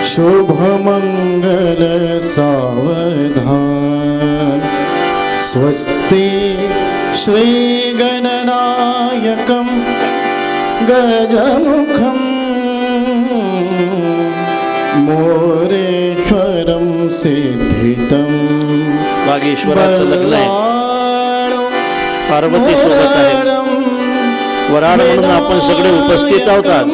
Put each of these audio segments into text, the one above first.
शुभमंगल सावधान स्वस्ति श्रीगणनायकं गजमुखं मोरेश्वरं सिद्धितं वागीश्वराचं लग्न आहे, पार्वती सोबत आहे. वराड म्हणून आपण सगळे उपस्थित आहोत आज.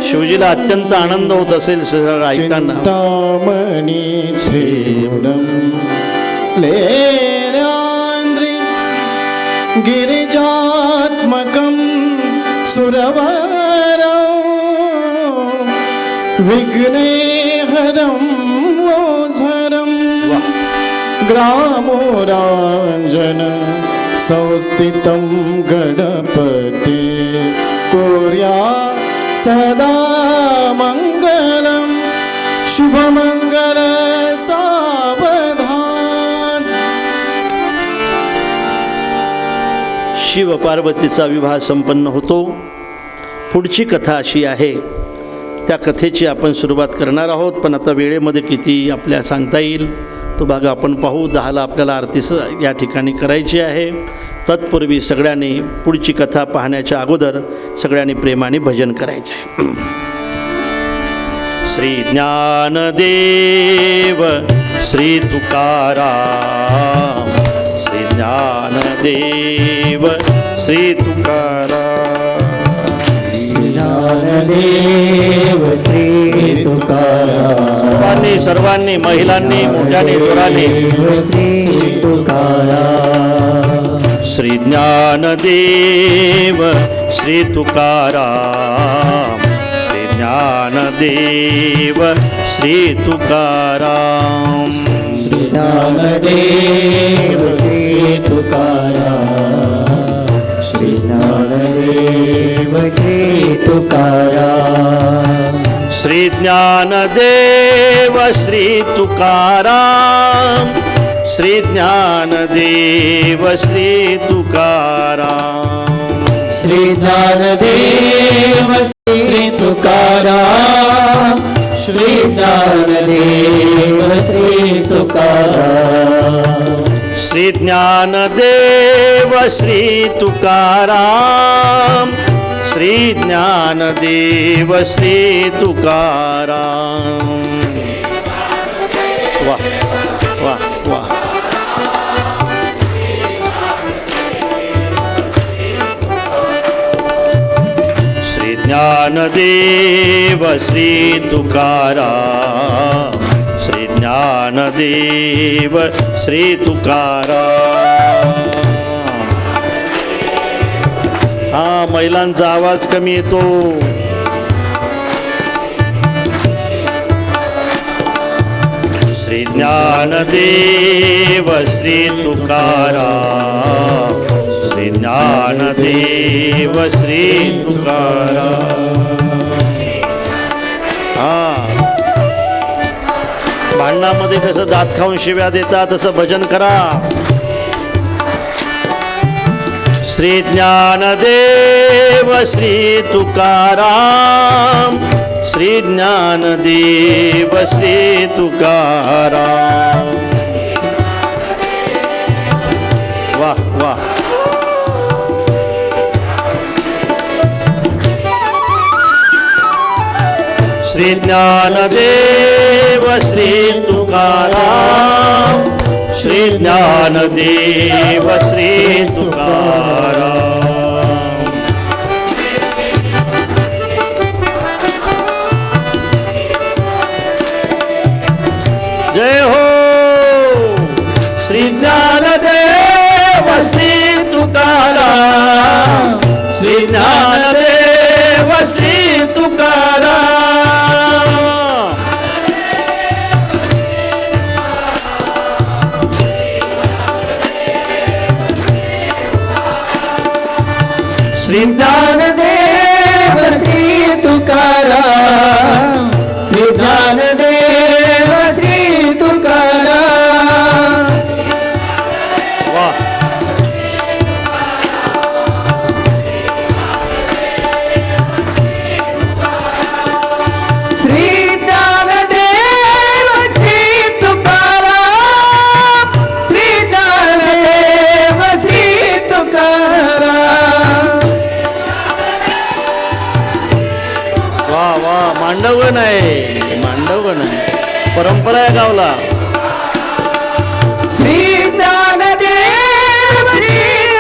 शिवजीला अत्यंत आनंद होत असेल सगळं ऐकताना. चिंतामणी तीव्रं लेल्यान्द्रि गिरिजात्मकं सुरवरं विघ्नेहरं वोझरं ग्रामोराञ्जन संस्थितं गणपते कुर्या सदा मंगलम शुभमंगल सावधान. शिव पार्वतीचा विवाह संपन्न होतो. पुढची कथा अशी आहे, त्या कथेची आपण सुरुवात करणार आहोत. पण आता वेळेमध्ये किती आपल्या सांगता येईल तो भाग आपण पाहू. 10ला आपल्याला आरती या ठिकाणी करायची आहे. तत्पूर्वी सगळ्यांनी पुढची कथा पाहण्याच्या अगोदर सगळ्यांनी प्रेमाने भजन करायचं आहे. श्री ज्ञानदेव श्री तुकाराम, श्री ज्ञानदेव श्री तुकाराम, श्री ज्ञानदेव श्री तुकाराम. सर्वांनी महिलांनी मोठ्याने जोराने श्री तुकाराम. श्री ज्ञानदेव श्री तुकाराम, श्री ज्ञानदेव श्री तुकाराम, श्री ज्ञानदेव श्री तुकाराम, श्री ज्ञानदेव श्री तुकाराम, श्री ज्ञानदेव श्री तुकाराम, श्री ज्ञानदेव श्री तुकाराम, श्री ज्ञानदेव श्री तुकाराम, श्री ज्ञानदेव श्री तुकाराम, श्री ज्ञानदेव श्री तुकाराम, श्री ज्ञानदेव श्री तुकाराम. वाह वाह वाह. श्री ज्ञानदेव श्री तुकाराम, श्री ज्ञानदेव श्री तुकाराम. हा, महिलांचा आवाज कमी येतो. श्री ज्ञानदेव श्री तुकाराम, श्री ज्ञानदेव श्री तुकाराम. हा, भांडणामध्ये कसं दात खाऊन शिव्या देतात तसं भजन करा. श्री ज्ञानदेव श्री तुकाराम, श्री ज्ञानदेव श्री तुकाराम. वाह वाह. श्री ज्ञानदेव श्री तुकाराम, श्री ज्ञानदेव श्री तुकाराम. जय हो. श्री ज्ञानदेव श्री तुकाराम, श्री ज्ञानदेव श्री तुकाराम. श्री ज्ञानदेव श्री तुकाराम, श्री ज्ञानदेव श्री तुकाराम. वाह. मांडवगण आहे, मांडवगण आहे, परंपरा आहे गावला. श्री ज्ञानदेव श्री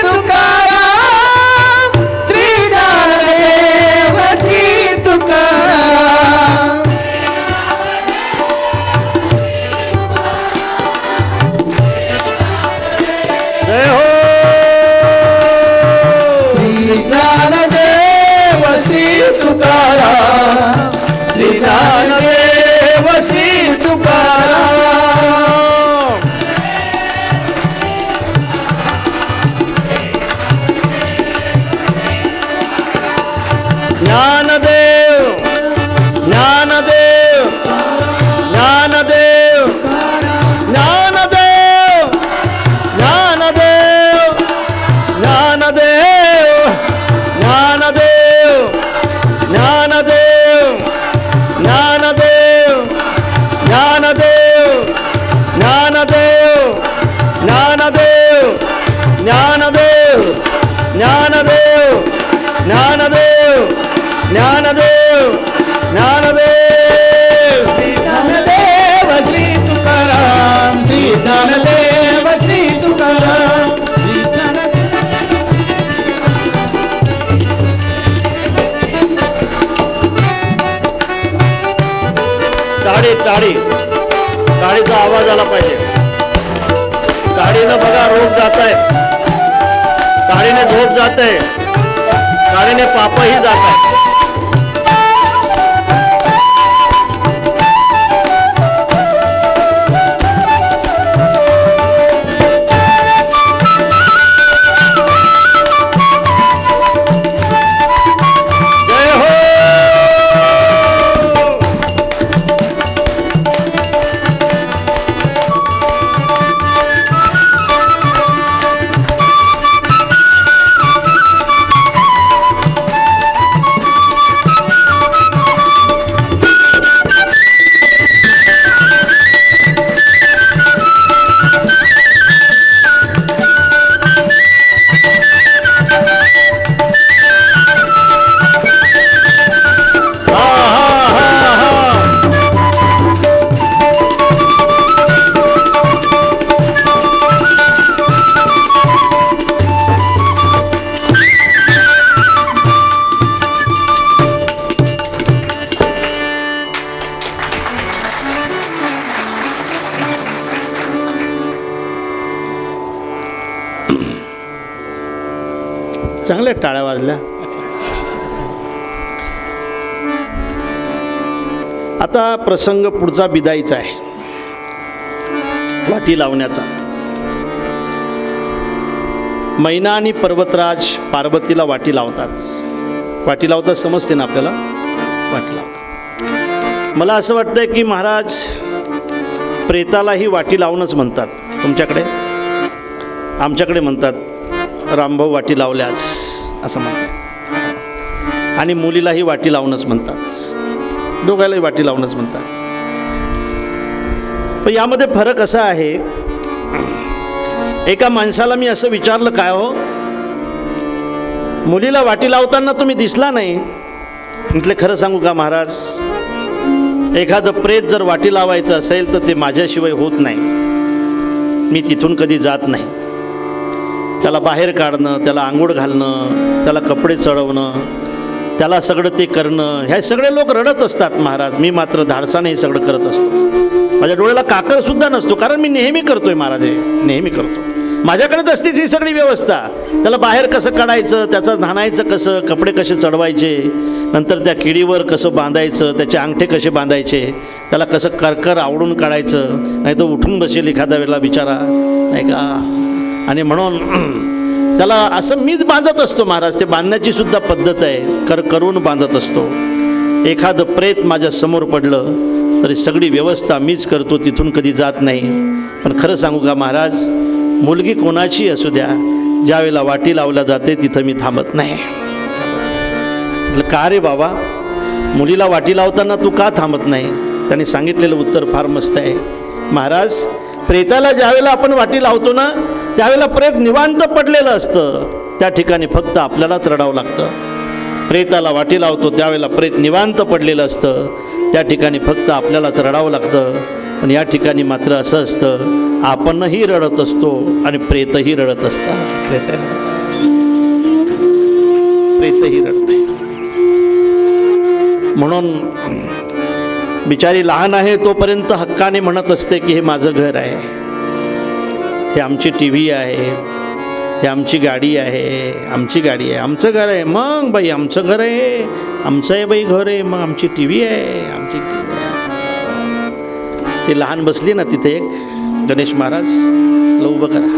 तुकाराम, श्री ज्ञानदेव श्री तुकाराम. जय हो. श्री ज्ञानदेव श्री तुकाराम, श्री ज्ञानदेव श्री तुकाराम. ज्ञानदेव ज्ञानदेव ज्ञानदेव ज्ञानदेव ज्ञानदेव ज्ञानदेव ज्ञानदेव ज्ञानदेव ज्ञानदेव ज्ञानदेव ज्ञानदेव ज्ञानदेव ज्ञानदेव ज्ञानदेव ज्ञानदेव ज्ञानदेव ज्ञानदेव. श्री ज्ञानदेव श्री तुकाराम, श्री ज्ञानदेव श्री तुकाराम, श्री ज्ञानदेव. टाळी टाळी टाळीचा आवाज आला पाहिजे. टाळीनं बघा रोग जात आहे, टाळीने झोप जात आहे, टाळीने पापही जात आहे. जय हो. चांगल्या टाळ्या वाजल्या. आता प्रसंग पुढचा बिदाईचा आहे, वाटी लावण्याचा. मैना आणि पर्वतराज पार्वतीला वाटी लावतात. वाटी लावतात समजते ना आपल्याला, वाटी लावतात. मला असं वाटतंय की महाराज प्रेतालाही वाटी लावूनच म्हणतात. तुमच्याकडे आमच्याकडे म्हणतात रामभाऊ वाटी लावल्याच असं म्हणतात, आणि मुलीलाही वाटी लावूनच म्हणतात, दोघांनाही वाटी लावूनच म्हणतात. पण यामध्ये फरक असा आहे, एका माणसाला मी असं विचारलं, काय हो मुलीला वाटी लावताना तुम्ही दिसला नाही. म्हटले खरं सांगू का महाराज, एखादं प्रेत जर वाटी लावायचं असेल तर ते माझ्याशिवाय होत नाही. मी तिथून कधी जात नाही. त्याला बाहेर काढणं, त्याला आंघोळ घालणं, त्याला कपडे चढवणं, त्याला सगळं ते करणं, ह्या सगळे लोक रडत असतात महाराज. मी मात्र धाडसाने हे सगळं करत असतो. माझ्या डोळ्याला काकरसुद्धा नसतो, कारण मी नेहमी करतोय महाराज, हे नेहमी करतो. माझ्याकडेच असतेच ही सगळी व्यवस्था. त्याला बाहेर कसं काढायचं, त्याचं न्हाणायचं कसं, कपडे कसे चढवायचे, नंतर त्या किडीवर कसं बांधायचं, त्याचे अंगठे कसे बांधायचे, त्याला कसं करकर आवडून काढायचं, नाही तर उठून बसेल एखाद्या वेळेला बिचारा, नाही का. आणि म्हणून त्याला असं मीच बांधत असतो महाराज. ते बांधण्याची सुद्धा पद्धत आहे, करून बांधत असतो. एखादं प्रेत माझ्या समोर पडलं तरी सगळी व्यवस्था मीच करतो, तिथून कधी जात नाही. पण खरं सांगू का महाराज, मुलगी कोणाची असू द्या, ज्या वेळेला वाटी लावल्या जाते तिथं मी थांबत नाही. म्हटलं का रे बाबा, मुलीला वाटी लावताना तू का थांबत नाही? त्यांनी सांगितलेलं उत्तर फार मस्त आहे. महाराज, प्रेताला ज्यावेळेला आपण वाटी लावतो ना, त्यावेळेला प्रेत निवांत पडलेलं असतं. त्या ठिकाणी फक्त आपल्यालाच रडावं लागतं. प्रेताला वाटी लावतो त्यावेळेला प्रेत निवांत पडलेलं असतं, त्या ठिकाणी फक्त आपल्यालाच रडावं लागतं. पण या ठिकाणी मात्र असं असतं, आपणही रडत असतो आणि प्रेतही रडत असतात. प्रेतही रडते. म्हणून बिचारी लहान आहे तोपर्यंत हक्काने म्हणत असते की हे माझं घर आहे, हे आमची टी व्ही आहे, हे आमची गाडी आहे, आमची गाडी आहे, आमचं घर आहे. मग बाई आमचं घर आहे, आमचं आहे बाई घर आहे, मग आमची टी व्ही आहे, आमची टी व्ही आहे. ती लहान बसली ना तिथे एक गणेश महाराज, ला उभं करा.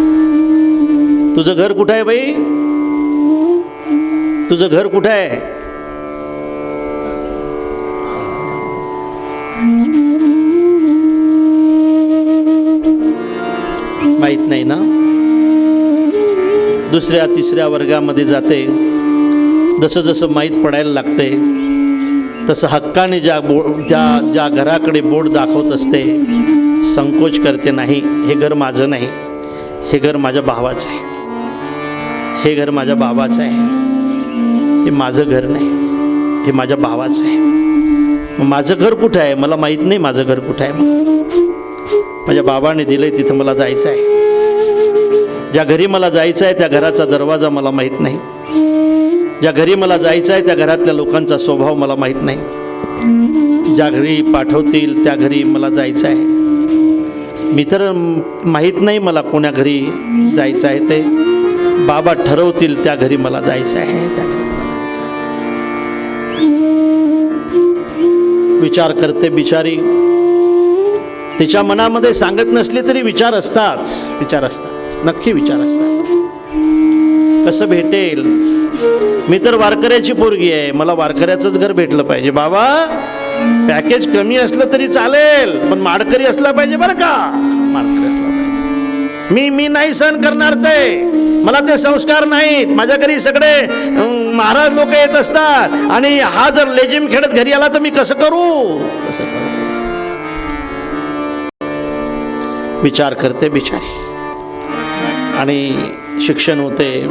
तुझं घर कुठं आहे बाई, तुझं घर कुठं आहे? माहित नाही ना. दुसऱ्या तिसऱ्या वर्गामध्ये जाते, जसं जसं माहीत पडायला लागते तसं हक्काने ज्या घराकडे बोट दाखवत असते, संकोच करते, नाही हे घर माझं नाही, हे घर माझ्या भावाचं आहे, हे घर माझ्या बाबाचं आहे, हे माझं घर नाही, हे माझ्या भावाचं आहे. मग माझं घर कुठं आहे? मला माहीत नाही माझं घर कुठं आहे. मग माझ्या बाबाने दिलं आहे तिथं मला जायचं आहे. ज्या घरी मला जायचं आहे त्या घराचा दरवाजा मला माहीत नाही, ज्या घरी मला जायचं आहे त्या घरातल्या लोकांचा स्वभाव मला माहीत नाही, ज्या घरी पाठवतील त्या घरी मला जायचं आहे. मी तर माहीत नाही मला कोण्या घरी जायचं आहे, ते बाबा ठरवतील त्या घरी मला जायचं आहे, त्या घरी मला जायचं आहे. विचार करते बिचारी, तिच्या मनामध्ये सांगत नसले तरी विचार असतात, विचार असतात, नक्की विचार असतात. कसं भेटेल? मी तर वारकऱ्याची पोरगी आहे, मला वारकऱ्याचंच घर भेटलं पाहिजे. बाबा पॅकेज कमी असलं तरी चालेल, पण माडकरी असला पाहिजे बरं का, माडकरी असला पाहिजे. मी नाही सहन करणार ते, मला ते संस्कार नाहीत. माझ्या घरी सगळे महाराज लोक येत असतात आणि हा जर लेजिम खेळत घरी आला तर मी कसं करू, कसं करू? विचार करते बिचारी. आणि शिक्षण होते,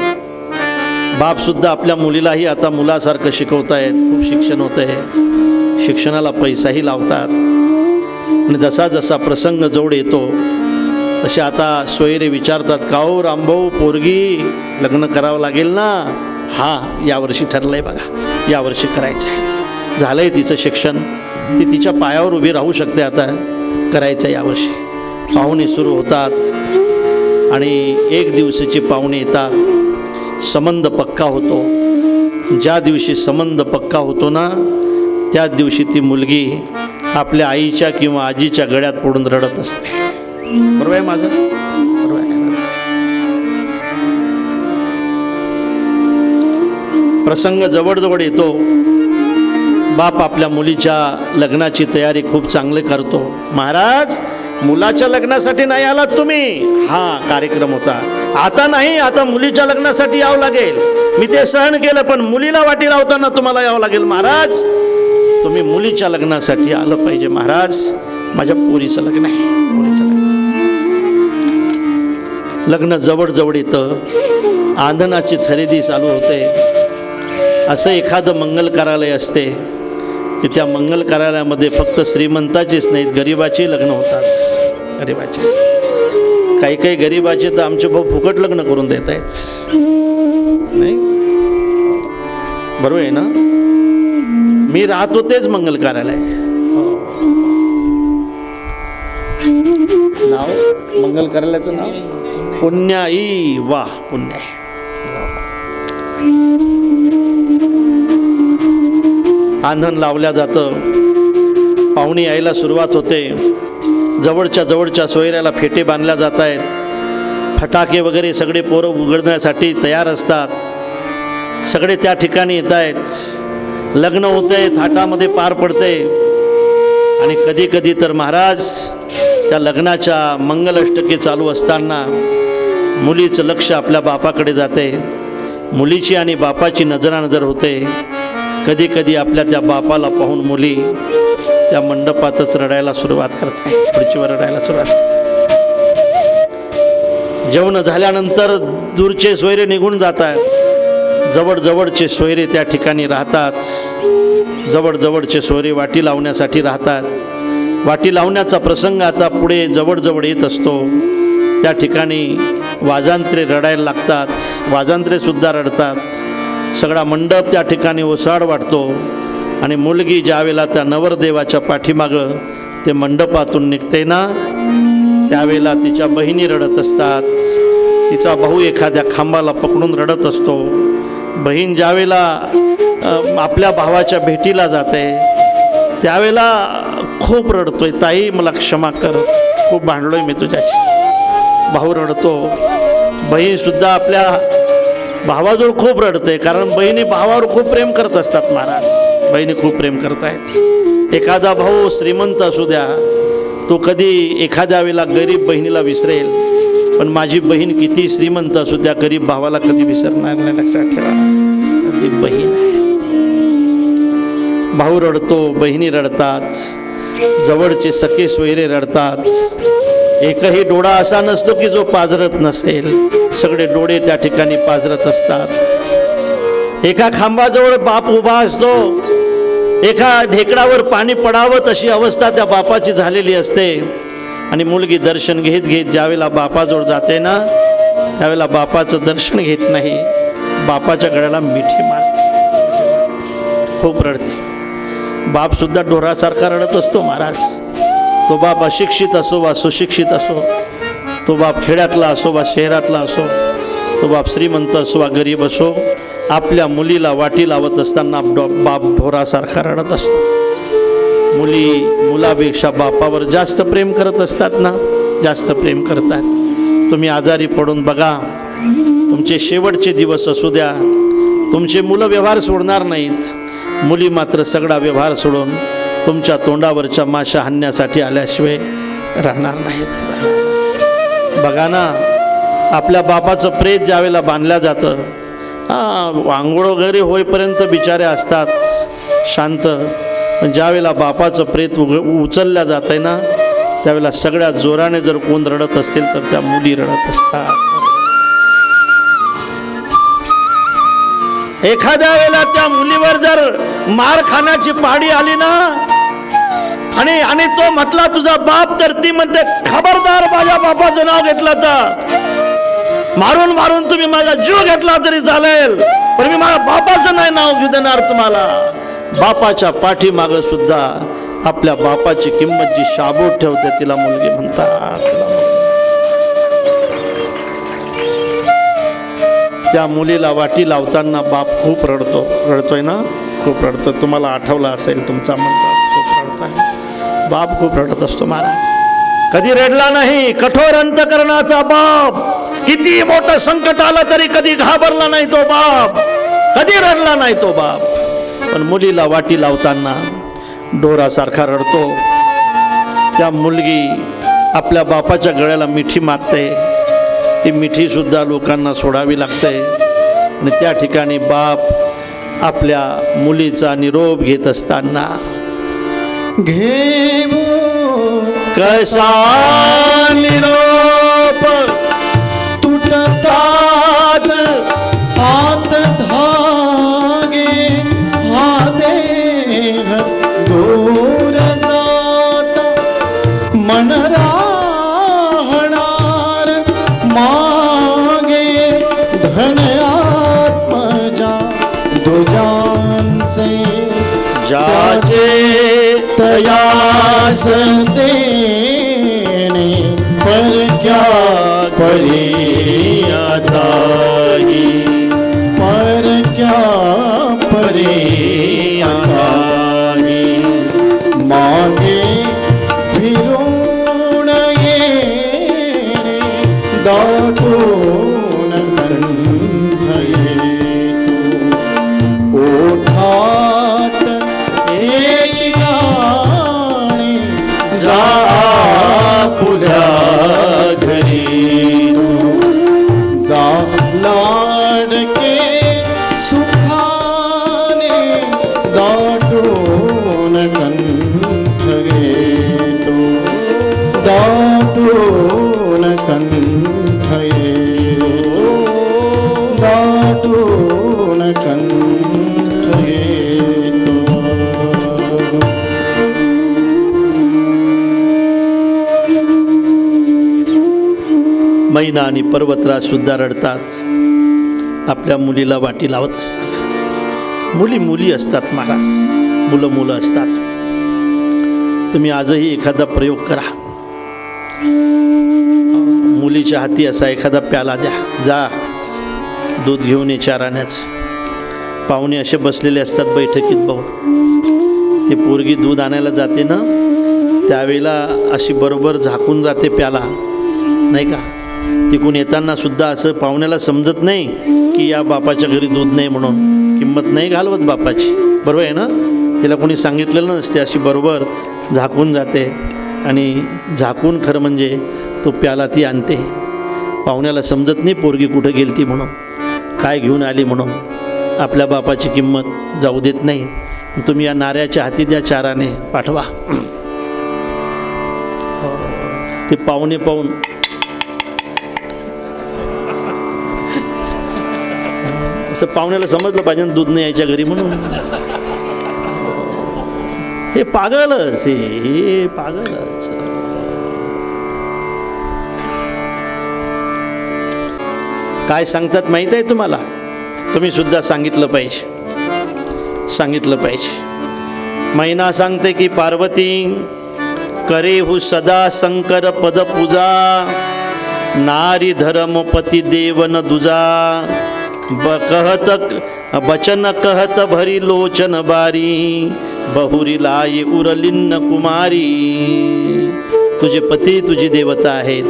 बापसुद्धा आपल्या मुलीलाही आता मुलासारखं शिकवतायत, खूप शिक्षण होतं आहे, शिक्षणाला पैसाही लावतात. आणि जसा जसा प्रसंग जवळ येतो तसे आता सोयरे विचारतात, का हो रामभाऊ पोरगी लग्न करावं लागेल ना? हां यावर्षी ठरलं आहे बघा, यावर्षी करायचं आहे, झालं आहे तिचं शिक्षण, ती तिच्या पायावर उभी राहू शकते, आता करायचं आहे यावर्षी. पाहुणे सुरू होतात आणि एक दिवसाचे पाहुणे येतात, संबंध पक्का होतो. ज्या दिवशी संबंध पक्का होतो ना त्या दिवशी ती मुलगी आपल्या आईच्या किंवा आजीच्या गळ्यात पडून रडत असते. बरोबर आहे माझं? बरोबर आहे. प्रसंग जवळजवळ येतो, बाप आपल्या मुलीच्या लग्नाची तयारी खूप चांगली करतो. महाराज मुलाच्या लग्नासाठी नाही आलात तुम्ही? हा कार्यक्रम होता, आता नाही, आता मुलीच्या लग्नासाठी यावं लागेल. मी ते सहन केलं, पण मुलीला वाटी लावताना तुम्हाला यावं लागेल. महाराज तुम्ही मुलीच्या लग्नासाठी आलं पाहिजे. महाराज माझ्या पोरीचं लग्न आहे, पोरीचं लग्न. लग्न जवळ येतं, आंधणाची खरेदी चालू होते. असं एखादं मंगल कार्यालय असते की त्या मंगल कार्यालयामध्ये फक्त श्रीमंताचेच नाहीत, गरिबाचे लग्न होतात. गरिबाचे, काही काही गरिबाचे तर आमचे भाऊ फुकट लग्न करून देत आहेत, नाही? बरोबर आहे ना? मी राहतो तेच मंगल कार्यालय. नाव मंगल कार्यालयाचं नाव पुण्याई. वा पुण्य. आंधण लावल्या जातं, पाहुणे यायला सुरुवात होते. जवळच्या सोयऱ्याला फेटे बांधल्या जात आहेत, फटाके वगैरे सगळे पोरं उघडण्यासाठी तयार असतात. सगळे त्या ठिकाणी येत आहेत. लग्न होतंय, थाटामध्ये पार पडते. आणि कधी कधी तर महाराज त्या लग्नाच्या मंगलाष्टके चालू असताना मुलीचं लक्ष आपल्या बापाकडे जाते, मुलीची आणि बापाची नजरानजर होते. कधी कधी आपल्या त्या बापाला पाहून मुली त्या मंडपातच रडायला सुरुवात करतात, खुर्चीवर रडायला सुरुवात करतात. जेवण झाल्यानंतर दूरचे सोयरे निघून जातात. जवळजवळचे सोयरे त्या ठिकाणी राहतात, जवळजवळचे सोयरे वाटी लावण्यासाठी राहतात. वाटी लावण्याचा प्रसंग आता पुढे जवळजवळ येत असतो. त्या ठिकाणी वाजंत्रे रडायला लागतात, वाजंत्रेसुद्धा रडतात. सगळा मंडप त्या ठिकाणी ओसाड वाटतो आणि मुलगी ज्यावेळेला त्या नवरदेवाच्या पाठीमागं ते मंडपातून निघते ना, त्यावेळेला तिच्या बहिणी रडत असतात. तिचा भाऊ एखाद्या खांबाला पकडून रडत असतो. बहीण ज्यावेळेला आपल्या भावाच्या भेटीला जाते त्यावेळेला खूप रडतोय, ताई मला क्षमा कर, खूप भांडलोय मी तुझ्याशी. भाऊ रडतो. बहीणसुद्धा आपल्या भावाजवळ खूप रडते, कारण बहिणी भावावर खूप प्रेम करत असतात महाराज. बहिणी खूप प्रेम करतायत. एखादा भाऊ श्रीमंत असू द्या, तो कधी एखाद्या वेळेला गरीब बहिणीला विसरेल, पण माझी बहीण किती श्रीमंत असू द्या गरीब भावाला कधी विसरणार नाही. लक्षात ठेवा, ती बहीण आहे. भाऊ रडतो, बहिणी रडतात, जवळचे सखे सोयरे रडतात. एकही डोळा असा नसतो की जो पाजरत नसेल, सगळे डोळे त्या ठिकाणी पाजरत असतात. एका खांबाजवळ बाप उभा असतो, एका ढेकडावर पाणी पडावं तशी अवस्था त्या बापाची झालेली असते. आणि मुलगी दर्शन घेत घेत ज्यावेळेला बापाजवळ जाते ना, त्यावेळेला बापाचं दर्शन घेत नाही, बापाच्या गळ्याला मिठी मारते, खूप रडते. बापसुद्धा ढोरासारखा रडत असतो महाराज. तो बाप अशिक्षित असो वा सुशिक्षित असो, तो बाप खेड्यातला असो वा शहरातला असो, तो बाप श्रीमंत असो वा गरीब असो, आपल्या मुलीला वाटी लावत असताना बाप ढोरासारखा रडत असतो. मुली मुलापेक्षा बापावर जास्त प्रेम करत असतात ना, जास्त प्रेम करतात. तुम्ही आजारी पडून बघा, तुमचे शेवटचे दिवस असू द्या, तुमचे मुलं व्यवहार सोडणार नाहीत, मुली मात्र सगळा व्यवहार सोडून तुमच्या तोंडावरच्या माशा हाणण्यासाठी आल्याशिवाय राहणार नाहीत. बघा ना, आपल्या बापाचं प्रेत ज्यावेळेला बांधल्या जातं, आंघोळ वगैरे होईपर्यंत बिचारे असतात शांत, पण ज्यावेळेला बापाचं प्रेत उचलल्या जात आहे ना, त्यावेळेला सगळ्यात जोराने जर कोण रडत असतील तर त्या मुली रडत असतात. एखाद्या वेळेला त्या मुलीवर जर मार खाण्याची पाडी आली ना, आणि तो म्हटला तुझा बाप, तर ती म्हणते खबरदार, माझ्या बापाचं नाव घेतलं तर मारून मारून तुम्ही माझा जीव घेतला तरी चालेल, पण मी माझ्या बापाचं नाही नाव घेऊ देणार तुम्हाला. बापाच्या पाठीमागं सुद्धा आपल्या बापाची किंमत जी शाबूत ठेवते तिला मुलगी म्हणतात. त्या मुलीला वाटी लावताना बाप खूप रडतोय ना, खूप रडतो. तुम्हाला आठवलं असेल, तुमचा मुलगा खूप रडतोय, बाप खूप रडत असतो महाराज. कधी रडला नाही. कठोर अंतकरणाचा बाप, किती मोठं संकट आलं तरी कधी घाबरला नाही तो बाप, कधी रडला नाही तो बाप. पण मुलीला वाटी लावताना ढोरासारखा रडतो. त्या मुलगी आपल्या बापाच्या गळ्याला मिठी मारते, ती मिठी सुद्धा लोकांना सोडावी लागते. आणि त्या ठिकाणी बाप आपल्या मुलीचा निरोप घेत असताना, घेऊ कसा निरोप तुटतात हात धागे, हा देह दूर जात, मन राहणार मागे, धन आत्मजा दुजांचे, ज्याचे तयास देणे, पर क्या परी आताही, पर क्या परी आताही, मागे फिरून येणे, दाटून कंठ येतो, ओठात येई गाणे, जा पुढ्या घरी, जा लाडके सुखाने, दाटून कंठ घेतो, दाटून कंठ येतो, दाटून मैना आणि पर्वतराज सुद्धा रडतात आपल्या मुलीला वाटी लावत असताना. मुली असतात महाराज, मुलं असतात. तुम्ही आजही एखादा प्रयोग करा. मुलीच्या हाती असा एखादा प्याला द्या, जा दूध घेऊन ये 4 आण्याचं. पाहुणे असे बसलेले असतात बैठकीत भाऊ. ते पोरगी दूध आणायला जाते ना, त्यावेळेला अशी बरोबर झाकून जाते प्याला, नाही का. तिकून येताना सुद्धा असं पाहुण्याला समजत नाही की या बापाच्या घरी दूध नाही म्हणून, किंमत नाही घालवत बापाची, बरोबर आहे ना. तिला कोणी सांगितलेलं नसते, अशी बरोबर झाकून जाते आणि झाकून खरं म्हणजे तो प्याला ती आणते. पाहुण्याला समजत नाही पोरगी कुठं गेली ती म्हणून, काय घेऊन आली म्हणून. आपल्या बापाची किंमत जाऊ देत नाही. तुम्ही या नाऱ्याच्या हाती द्या, 4 आणे पाठवा. ते पाहुणे पाहून असं पाहुण्याला समजलं पाहिजे ना, दूध नाही यायच्या घरी म्हणून. हे पागलच, हे पागलच. काय सांगतात माहीत आहे तुम्हाला? तुम्ही सुद्धा सांगितलं पाहिजे. मैना सांगते की पार्वती करेहु सदा शंकर पद पूजा, नारी धर्मपती देवन दुजा, बचन कहत भरी लोचन बारी, बहुरी लाई उरलिन्न कुमारी. तुझे पती तुझी देवता आहेत,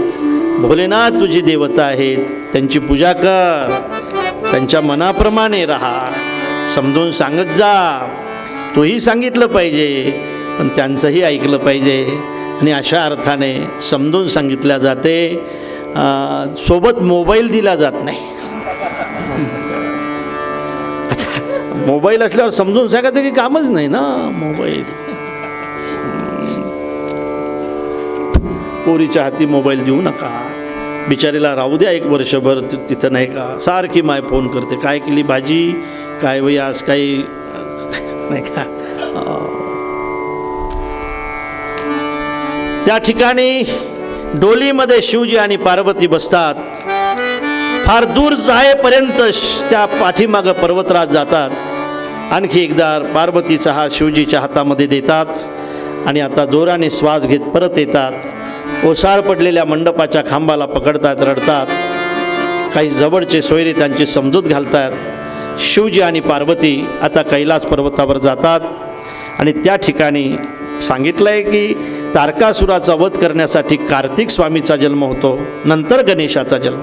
भोलेनाथ तुझी देवता आहेत, त्यांची पूजा कर, त्यांच्या मनाप्रमाणे राहा, समजून सांगत जा. तोही सांगितलं पाहिजे पण त्यांचंही ऐकलं पाहिजे. आणि अशा अर्थाने समजून सांगितल्या जाते, सोबत मोबाईल दिला जात नाही. आता मोबाईल असल्यावर समजून सांगायचं की कामच नाही ना. मोबाईल, पोरीच्या हाती मोबाईल देऊ नका. बिचारीला राहू द्या 1 वर्षभर तिथं, नाही का. सारखी माय फोन करते, काय केली भाजी, काय बाई आज काही, नाही का. त्या ठिकाणी डोलीमध्ये शिवजी आणि पार्वती बसतात. फार दूर जायपर्यंत त्या पाठीमागं पर्वतराज जातात. आणखी एकदा पार्वतीचा हात शिवजीच्या हातामध्ये देतात आणि आता जोराने श्वास घेत परत येतात. ओसाळ पडलेल्या मंडपाच्या खांबाला पकडतात, रडतात. काही जवळचे सोयरे त्यांची समजूत घालतात. शिवजी आणि पार्वती आता कैलास पर्वतावर जातात आणि त्या ठिकाणी सांगितलं आहे की तारकासुराचा वध करण्यासाठी कार्तिक स्वामीचा जन्म होतो, नंतर गणेशाचा जन्म.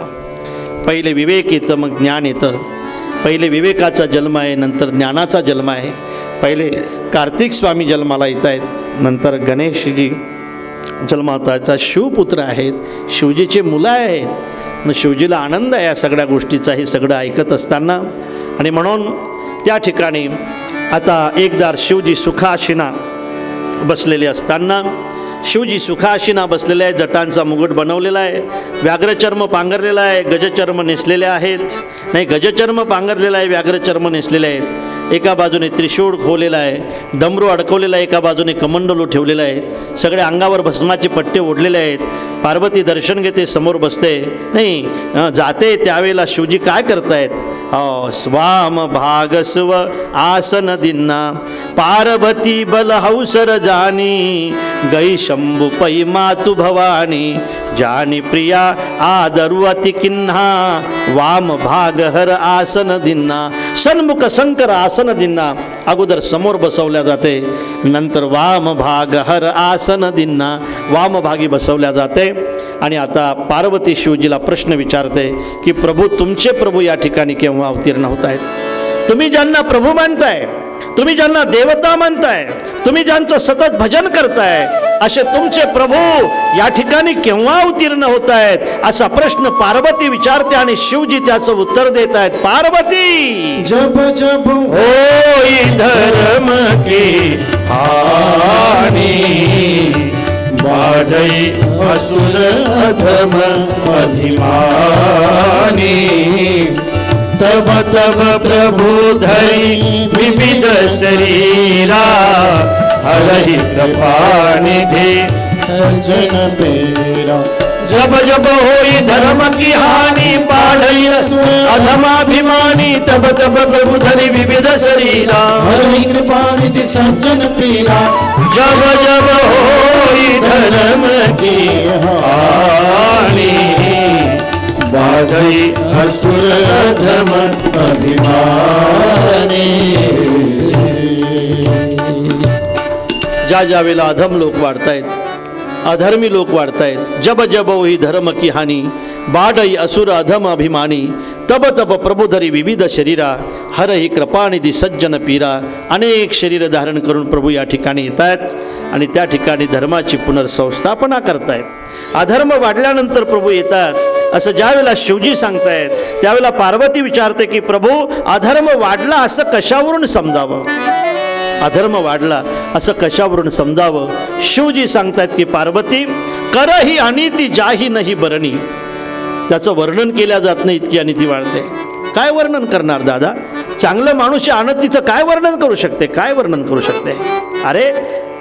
पहिले विवेक येतं, मग ज्ञान येतं. पहिले विवेकाचा जन्म आहे, नंतर ज्ञानाचा जन्म आहे. पहिले कार्तिक स्वामी जन्माला येत आहेत, नंतर गणेशजी जन्माचा शिवपुत्र आहेत, शिवजीचे मुलं आहेत. मग शिवजीला आनंद आहे या सगळ्या गोष्टीचा, हे सगळं ऐकत असताना. आणि म्हणून त्या ठिकाणी आता एकदा शिवजी सुखासीना बसलेले असताना, शिवजी सुखासीना बसलेले आहे. जटांचा मुकुट बनवलेला आहे, व्याघ्रचर्म पांघरलेला आहे, गजचर्म नेसलेले आहेत. नाही, गजचर्म पांघरलेला आहे, व्याघ्रचर्म नेसलेले आहेत. एका बाजूने त्रिशूळ खोवलेला आहे, डमरू अडकवलेला आहे, एका बाजूने कमंडलू ठेवलेला आहे. सगळे अंगावर भस्माचे पट्टे ओढलेले आहेत. पार्वती दर्शन घेते, समोर बसते. नाही, जाते त्यावेळेला शिवजी काय करतायत? स्वाम भागस्व आसन दिन्ना, पार्वती बल हौसर जानी, गई शंभू पै मातु भवानी, जानी प्रिया आदरु अति किन्हा, वाम भाग हर आसन दिन्ना. सन्मुख शंकर आसन दिन्ना अगोदर समोर बसवल्या जाते, नंतर वाम भाग हर आसन दिन्ना वामभागी बसवल्या जाते. आणि आता पार्वती शिवजीला प्रश्न विचारते की प्रभू, तुमचे प्रभू या ठिकाणी केव्हा अवतीर्ण होत आहेत? तुम्ही ज्यांना प्रभू मानताय, तुम्ही ज्यांना देवता मानताय, तुम्ही ज्यांचं सतत भजन करताय, असे तुमचे प्रभू या ठिकाणी केव्हा अवतीर्ण होत आहेत? असा प्रश्न पार्वती विचारते आणि शिवजी त्याचं उत्तर देत आहेत. पार्वती, जब जब होई धर्म की हानी, वाढई असुर अधम अभिमानी, तब तब प्रभु धरी विविध शरीरा, हरहि कृपा निधि सज्जन तेरा जब जब होई धर्म की हानि पाढ़ई असुर अधमाभिमानी तब तब प्रभु धरि विविध शरीरा हरि कृपा निधि सज्जन पीरा जब जब होई धर्म की हानि पाढ़ई असुर अधम अभिमानी ज्या ज्या वेळेला अधम लोक वाढतायत, अधर्मी लोक वाढतायत, जब जब होई धर्म की हानी बाढई असुर अधम अभिमानी तब तब प्रभुधरी विविध शरीरा हर ही कृपानिधी सज्जन पीरा. अनेक शरीर धारण करून प्रभू या ठिकाणी येत आहेत आणि त्या ठिकाणी धर्माची पुनर्संस्थापना करतायत. अधर्म वाढल्यानंतर प्रभू येतात असं ज्या वेळेला शिवजी सांगतायत त्यावेळेला पार्वती विचारते की प्रभू अधर्म वाढला असं कशावरून समजावं, अधर्म वाढला असं कशावरून समजावं. शिवजी सांगतायत की पार्वती कर ही अनिती जाही नाही बरणी. त्याचं वर्णन केल्या जात नाही इतकी अनिती वाढते. काय वर्णन करणार दादा, चांगलं माणूस या अनितीचं काय वर्णन करू शकते, काय वर्णन करू शकते. अरे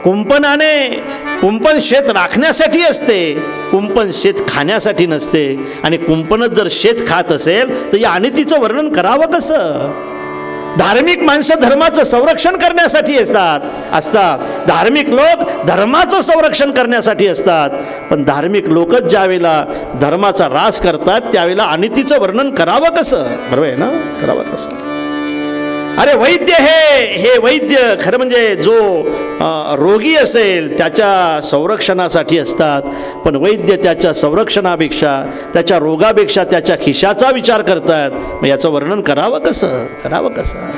कुंपण शेत राखण्यासाठी असते, कुंपण शेत खाण्यासाठी नसते. आणि कुंपणच जर शेत खात असेल तर या अनितीचं वर्णन करावं कसं. धार्मिक माणसं धर्माचं संरक्षण करण्यासाठी असतात. धार्मिक लोक धर्माचं संरक्षण करण्यासाठी असतात. पण धार्मिक लोकच ज्यावेळेला धर्माचा ऱ्हास करतात त्यावेळेला अनितीचं वर्णन करावं कसं, बरोबर आहे ना, करावं कसं. अरे वैद्य हे वैद्य खरं म्हणजे जो रोगी असेल त्याच्या संरक्षणासाठी असतात. पण वैद्य त्याच्या संरक्षणापेक्षा, त्याच्या रोगापेक्षा त्याच्या खिशाचा विचार करतात. मग याचं वर्णन करावं कसं,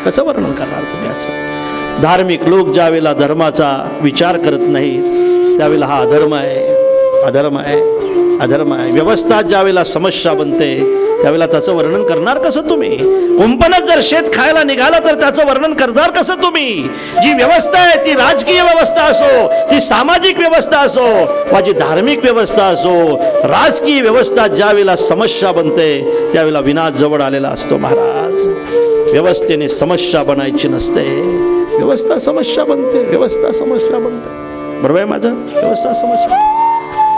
कसं वर्णन करणार तुम्ही याचं. धार्मिक लोक ज्यावेळेला धर्माचा विचार करत नाहीत त्यावेळेला हा अधर्म आहे. व्यवस्था ज्यावेळेला समस्या बनते त्यावेळेला त्याचं वर्णन करणार कसं तुम्ही. कुंपणात जर शेत खायला निघाला तर त्याचं वर्णन करणार कसं तुम्ही. जी व्यवस्था आहे ती राजकीय व्यवस्था असो, ती सामाजिक व्यवस्था असो, माझी धार्मिक व्यवस्था असो, राजकीय व्यवस्था ज्यावेळेला समस्या बनते त्यावेळेला विनाश जवळ आलेला असतो. महाराज व्यवस्थेने समस्या बनायची नसते, व्यवस्था समस्या बनते, बरोबर आहे माझं. व्यवस्था समस्या.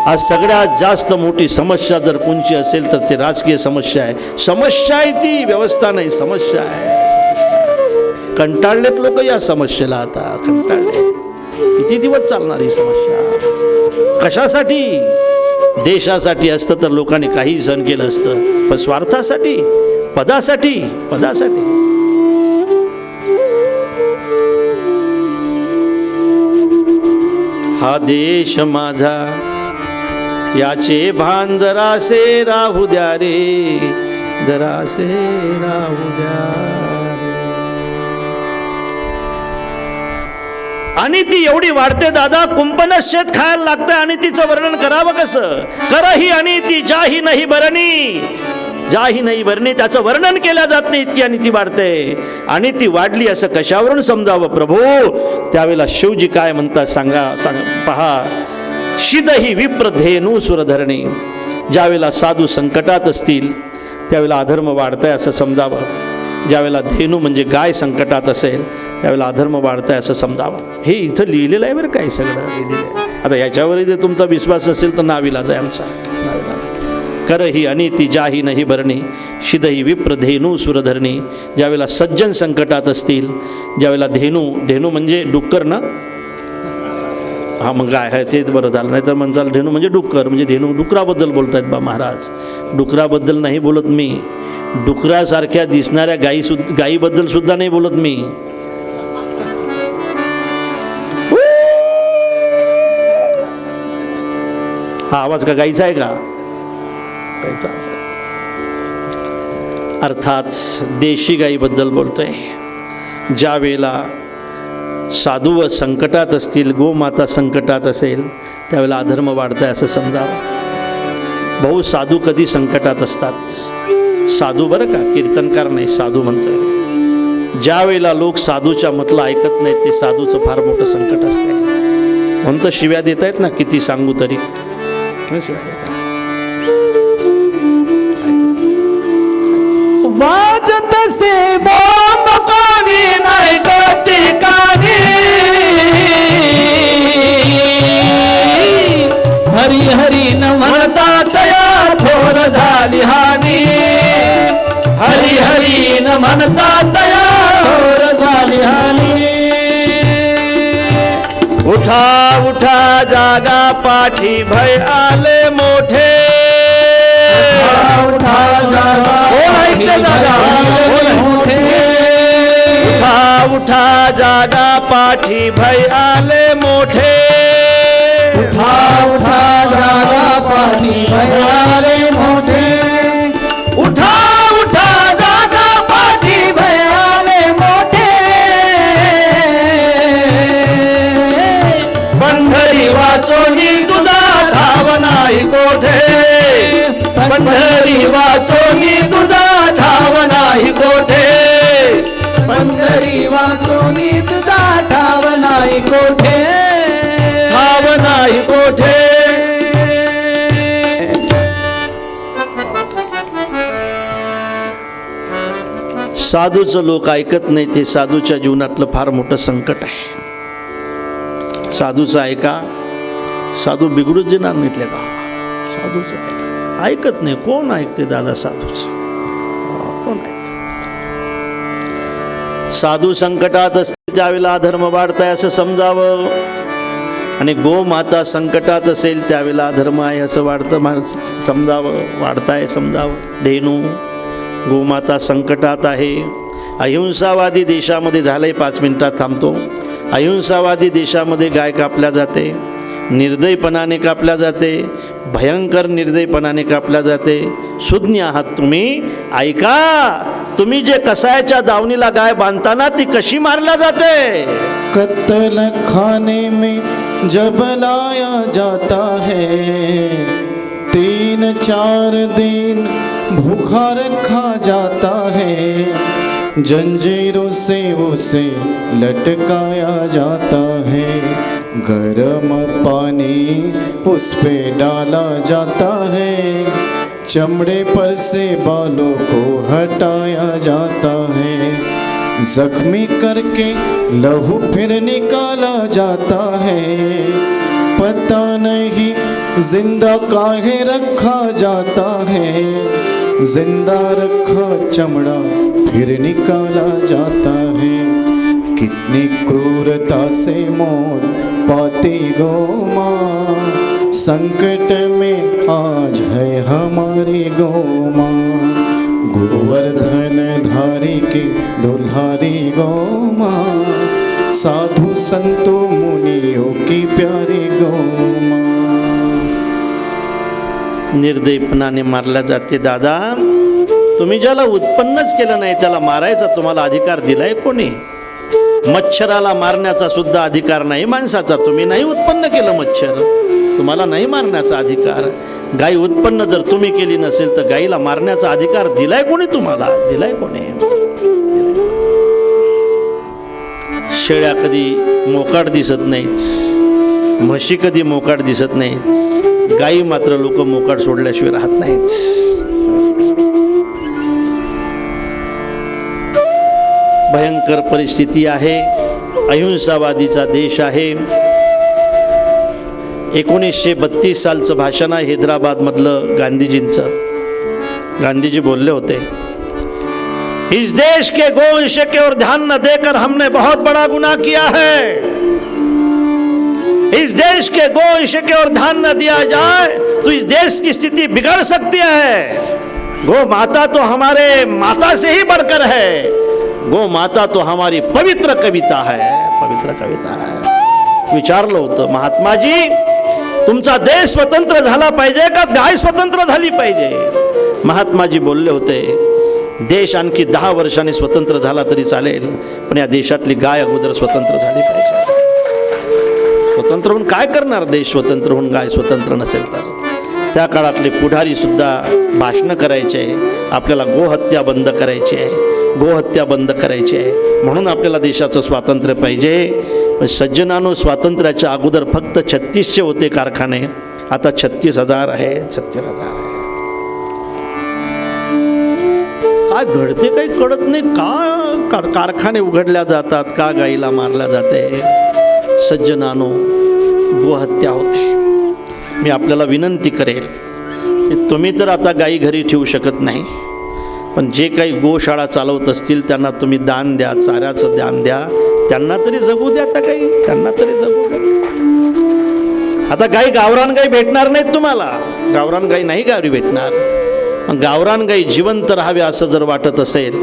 आज सगळ्यात जास्त मोठी समस्या जर कोणची असेल तर ती राजकीय समस्या आहे. समस्या आहे ती, व्यवस्था नाही, समस्या आहे. कंटाळलेत लोक या समस्येला, आता कंटाळले. किती दिवस चालणार ही समस्या. कशासाठी, देशासाठी असतं तर लोकांनी काही सहन केलं असतं. पण स्वार्थासाठी, पदासाठी. हा देश माझा याचे भान जरासे राहू द्या रे, जरासे राहू द्या रे. आणि ती एवढी वाढते दादा, कुंपणच शेत खायला लागतं. आणि तिचं वर्णन करावं कसं. कर ही अनिती जाही नाही बरणी, जाही नाही बरणी. त्याचं वर्णन केल्या जात नाही इतकी अनिती वाढते. आणि ती वाढली असं कशावरून समजावं प्रभू. त्यावेळेला शिवजी काय म्हणतात सांगा पहा. शिदही विप्र धेनू सुरधरणी. ज्यावेळेला साधू संकटात असतील त्यावेळेला अधर्म वाढताय असं समजावं. ज्यावेळेला धेनू म्हणजे गाय संकटात असेल त्यावेळेला अधर्म वाढताय असं समजावं. हे इथं लिहिलेलं आहे बरं, काय सगळं लिहिलेलं आहे. आता याच्यावरही जर तुमचा विश्वास असेल तर नाविलाज आहे आमचा, नाविलाज. कर ही अनिती जाही नाही भरणी, शिदही विप्र धेनू सुरधरणी. ज्यावेळेला सज्जन संकटात असतील, ज्यावेळेला धेनू म्हणजे डुक्कर ना, हा मग काय आहे ते बरं झालं. नाही तर म्हणताल धेनू म्हणजे डुक्कर, म्हणजे डुकराबद्दल बोलत आहेत बा महाराज. डुकराबद्दल नाही बोलत मी, डुकरासारख्या दिसणाऱ्या गायीबद्दल सुद्धा नाही बोलत मी. हा आवाज का गायीचा आहे का, गायीचा. अर्थात देशी गायीबद्दल बोलतोय. ज्या वेळेला साधू व संकटात असतील, गोमाता संकटात असेल त्यावेळेला अधर्म वाढताय असं समजावं. भाऊ साधू कधी संकटात असतात. साधू बरं का, कीर्तनकार नाही, साधू म्हणतोय. ज्या वेळेला लोक साधूच्या म्हटलं ऐकत नाहीत ते साधूचं फार मोठं संकट असते. म्हणून तर शिव्या देत आहेत ना, किती सांगू तरी. वाजत से बॉम्ब कोणी नाही ठिकाणी. हरी हरी न म्हणतात म्हणतात या थोर झाली हानी उठा उठा जागा पाठी भय आले मोठे उठा जागा कोण ऐकते दादा? कोण मोठे उठा उठा जागा पाठी भय आले मोठे उठा उठा जागा पाठी भयाले मोठे उठा उठा जागा पाठी भयाले मोठे पंढरी वाचोनी तुझा ठाव नाही कोठे पंढरी वाचोनी तुझा ठाव नाही कोठे पंढरी वाचोनी तुझा ठाव नाही कोठे ठाव नाही कोठे साधूचं लोक ऐकत नाही ते साधूच्या जीवनातलं फार मोठं संकट आहे. साधूचं ऐका, साधू बिघडूच देणार नाहीतले का? साधूचं ऐकत नाही. कोण ऐकते दादा साधूचं? कोण ऐकते? साधू संकटात असते त्यावेळेला अधर्म वाढताय असं समजावं, आणि गोमाता संकटात असेल त्यावेळेला अधर्म आहे असं समजावं, वाढताय समजावं. धेनू गोमाता संकटात आहे. अहिंसावादी देशामध्ये झालंय, 5 मिनिटात थांबतो. अहिंसावादी देशामध्ये गाय कापल्या जाते, निर्दयपणाने कापल्या जाते, भयंकर निर्दयपणाने कापल्या जाते. सुज्ञ आहात तुम्ही, ऐका. तुम्ही जे कसायच्या दावणीला गाय बांधताना ती कशी मारल्या जाते? कत्ल खाने में जब लाया जाता है 3-4 दिन भूखा रखा जाता है जंजीरों से उसे लटकाया जाता है गरम पानी उस पे डाला जाता है चमड़े पर से बालों को हटाया जाता है जख्मी करके लहू फिर निकाला जाता है पता नहीं जिंदा काहे रखा जाता है जिंदा रखा चमड़ा फिर निकाला जाता है कितनी क्रूरता से मौत पाती गौ माँ संकट में आज है हमारी गौ माँ गोवर्धन धारी की दुल्हारी गौ माँ साधु संतों मुनियों की प्यारी गौ माँ निर्दयपणाने मारल्या जाते. दादा, तुम्ही ज्याला उत्पन्नच केलं नाही त्याला मारायचा तुम्हाला अधिकार दिलाय कोणी? मच्छराला मारण्याचा सुद्धा अधिकार नाही माणसाचा. तुम्ही नाही उत्पन्न केलं मच्छर, तुम्हाला नाही मारण्याचा अधिकार. गाय उत्पन्न जर तुम्ही केली नसेल तर गायीला मारण्याचा अधिकार दिलाय कोणी तुम्हाला? दिलाय कोणी? शेळ्या कधी मोकाट दिसत नाहीत, म्हशी कधी मोकाट दिसत नाहीत, गायी मात्र लोक मोकाट सोडल्याशिवाय राहत नाहीत. भयंकर परिस्थिती आहे. अहिंसावादीचा देश आहे. 1932 सालचं भाषण आहे हैदराबादमधलं गांधीजींचं. गांधीजी बोलले होते, इस देश के गोवंश की ओर ध्यान न देकर हमने बहुत बड़ा गुनाह किया है. इस देश के गोवंश की ओर ध्यान न दिया जाए तो इस देश की स्थिति बिगड़ सकती है. गो माता तो हमारे माता से ही बढ़कर है. गो माता तो हमारी पवित्र कविता है, पवित्र कविता है. विचारलं होतं, महात्माजी तुमचा देश स्वतंत्र झाला पाहिजे का गाय स्वतंत्र झाली पाहिजे? महात्माजी बोलले होते, देश आणखी 10 वर्षांनी स्वतंत्र झाला तरी चालेल, पण या देशातली गाय अगोदर स्वतंत्र झाली पाहिजे. स्वतंत्र होऊन काय करणार देश? स्वतंत्र होऊन गाय स्वतंत्र नसेल तर? त्या काळातले पुढारी सुद्धा भाषणं करायचे, आपल्याला गोहत्या बंद करायची आहे, गोहत्या बंद करायची आहे, म्हणून आपल्याला देशाचं स्वातंत्र्य पाहिजे. पण सज्जनानो, स्वातंत्र्याच्या अगोदर फक्त 3600 होते कारखाने, आता 36,000 आहे. 36,000 आहे. काय घडते काही कळत नाही. का कारखाने उघडल्या जातात, का गाईला मारल्या जाते? सज्जनानो, गोहत्या होते. मी आपल्याला विनंती करेल की तुम्ही तर आता गाई घरी ठेवू शकत नाही, पण जे काही गोशाळा चालवत असतील त्यांना तुम्ही दान द्या, चाऱ्याचं दान द्या, त्यांना तरी जगू द्या. आता काही त्यांना तरी जगू द्या. आता गाई गावरान गाई भेटणार नाहीत तुम्हाला, गावरान गाई नाही गावी भेटणार. मग गावरान गाई जिवंत राहावे असं जर वाटत असेल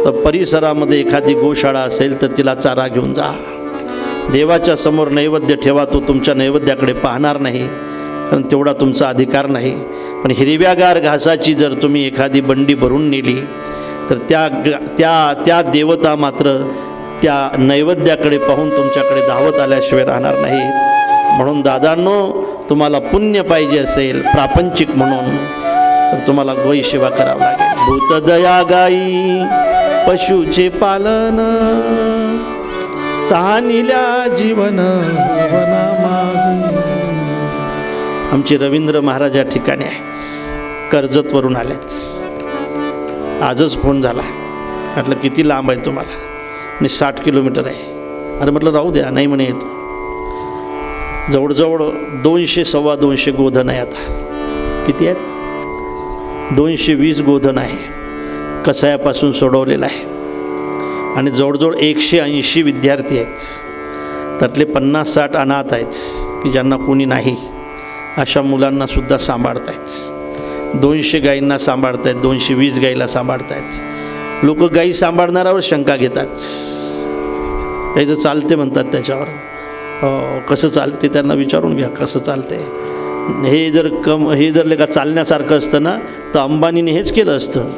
तर परिसरामध्ये एखादी गोशाळा असेल तर तिला चारा घेऊन जा. देवाच्या समोर नैवेद्य ठेवा, तो तुमच्या नैवेद्याकडे पाहणार नाही, कारण तेवढा तुमचा अधिकार नाही. पण हिरव्यागार घासाची जर तुम्ही एखादी बंडी भरून नेली तर त्या देवता मात्र त्या नैवेद्याकडे पाहून तुमच्याकडे धावत आल्याशिवाय राहणार नाहीत. म्हणून दादांनो, तुम्हाला पुण्य पाहिजे असेल प्रापंचिक म्हणून तर तुम्हाला गोई सेवा करावं लागेल. भूतदया गाई पशुचे पालन, तहानिल्या जीवन वना माझे. आमचे रवींद्र महाराज या ठिकाणी आहेत, कर्जतवरून आलेच. आजच फोन झाला, म्हटलं किती लांब आहे तुम्हाला, आणि 60 किलोमीटर आहे. अरे म्हटलं राहू द्या, नाही म्हणे येतो. जवळजवळ 200 सव्वा 200 गोधन आहे. आता किती आहेत? 220 गोधन आहे, कसायापासून सोडवलेलं आहे. आणि जवळजवळ 180 विद्यार्थी आहेत. त्यातले 50-60 अनाथ आहेत की ज्यांना कोणी नाही, अशा मुलांनासुद्धा सांभाळत आहेत. 200 गायींना सांभाळत आहेत, 220 गायीला सांभाळत आहेत. लोक गायी सांभाळणाऱ्यावर शंका घेतात, याचं चालते म्हणतात त्याच्यावर. कसं चालते त्यांना विचारून घ्या, कसं चालते. हे जर लेखा चालण्यासारखं असतं ना तर अंबानीने हेच केलं असतं,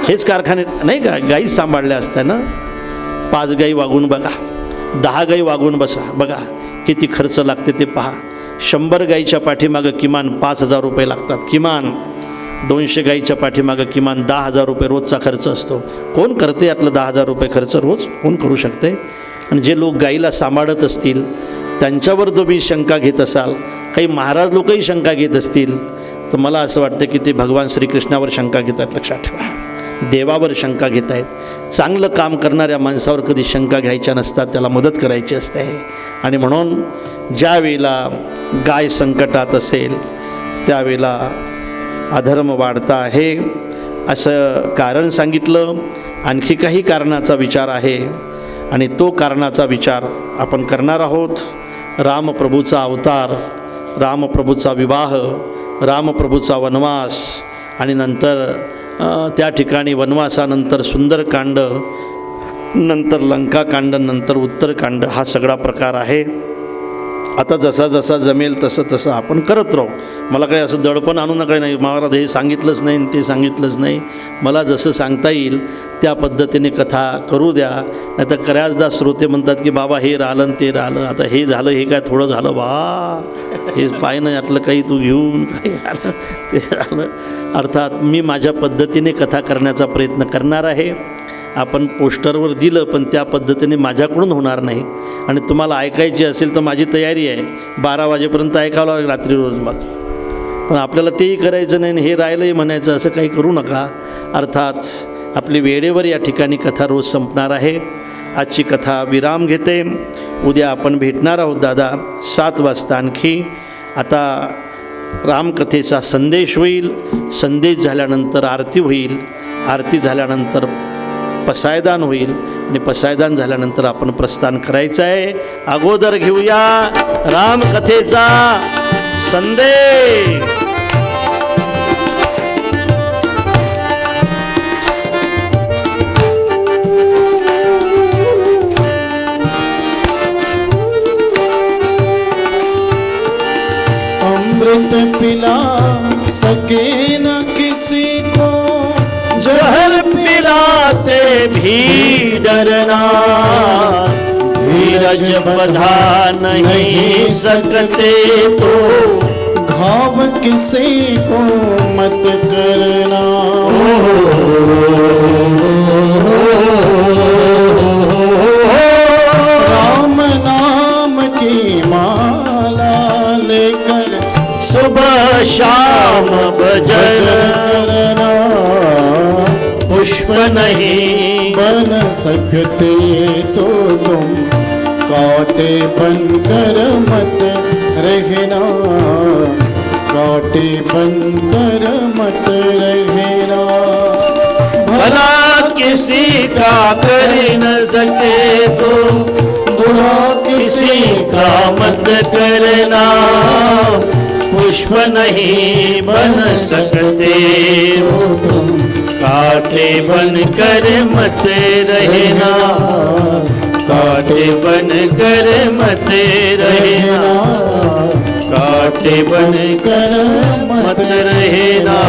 हेच कारखाने नाही का गाई सांभाळल्या असत्या ना. 5 गाई वागून बघा, 10 गाई वागून बघा किती खर्च लागते ते पहा. 100 गाईच्या पाठीमागं किमान 5,000 रुपये लागतात, किमान. 200 गाईच्या पाठीमागं किमान 10,000 रुपये रोजचा खर्च असतो. कोण करते यातलं 10,000 रुपये खर्च रोज? कोण करू शकते? आणि जे लोक गाईला सांभाळत असतील त्यांच्यावर तुम्ही शंका घेत असाल, काही महाराज लोकही शंका घेत असतील, तर मला असं वाटतं की ते भगवान श्रीकृष्णावर शंका घेतात. लक्षात ठेवा, देवावर शंका घेत आहेत. चांगलं काम करणाऱ्या माणसावर कधी शंका घ्यायच्या नसतात, त्याला मदत करायची असते. आणि म्हणून ज्या वेळेला गाय संकटात असेल त्यावेळेला अधर्म वाढता आहे असं कारण सांगितलं. आणखी काही कारणाचा विचार आहे आणि तो कारणाचा विचार आपण करणार आहोत. रामप्रभूचा अवतार, रामप्रभूचा विवाह, रामप्रभूचा वनवास आणि नंतर त्या ठिकाणी वनवासानंतर सुंदरकांड, नंतर लंकाकांड, नंतर उत्तरकांड, हा सगळा प्रकार आहे. आता जसा जसा जमेल तसं तसं आपण करत राहू. मला काही असं दडपण आणू नका, नाही महाराज हे सांगितलंच नाही ते सांगितलंच नाही. मला जसं सांगता येईल त्या पद्धतीने कथा करू द्या. नाही तर बऱ्याचदा श्रोते म्हणतात की बाबा हे राहिलं आणि ते राहिलं, आता हे झालं हे काय थोडं झालं बा, हे पाय ना यातलं काही तू घेऊन काही झालं ते झालं. अर्थात मी माझ्या पद्धतीने कथा करण्याचा प्रयत्न करणार आहे. आपण पोस्टरवर दिलं पण त्या पद्धतीने माझ्याकडून होणार नाही. आणि तुम्हाला ऐकायची असेल तर माझी तयारी आहे, 12 वाजेपर्यंत ऐकावं लागेल रात्री रोज. मग पण आपल्याला तेही करायचं नाही, हे राहिलंही म्हणायचं, असं काही करू नका. अर्थात आपली वेळेवर या ठिकाणी कथा रोज संपणार आहे. आजची कथा विराम घेते. उद्या आपण भेटणार आहोत दादा 7 वाजता आणखी. आता रामकथेचा संदेश होईल, संदेश झाल्यानंतर आरती होईल, आरती झाल्यानंतर पसायदान होईल आणि पसायदान झाल्यानंतर आपण प्रस्थान करायचं आहे. अगोदर घेऊया रामकथेचा संदेश. अमृत पिला सके न किसी को, जहर पिलाते भी डरना, धीरज बधा नहीं सकते तो घाव किसी को मत करना। राम नाम की माला लेकर सुबह शाम भजन करना, पुष्प नहीं बन सकते तो तुम कांटे बनकर मत रहना, कांटे बनकर मत रहना। मत करना, पुष्प नहीं बन सकते हो तुम, कांटे बन कर मत रहना, कांटे बन कर मत रहना, कांटे बन कर मत रहना।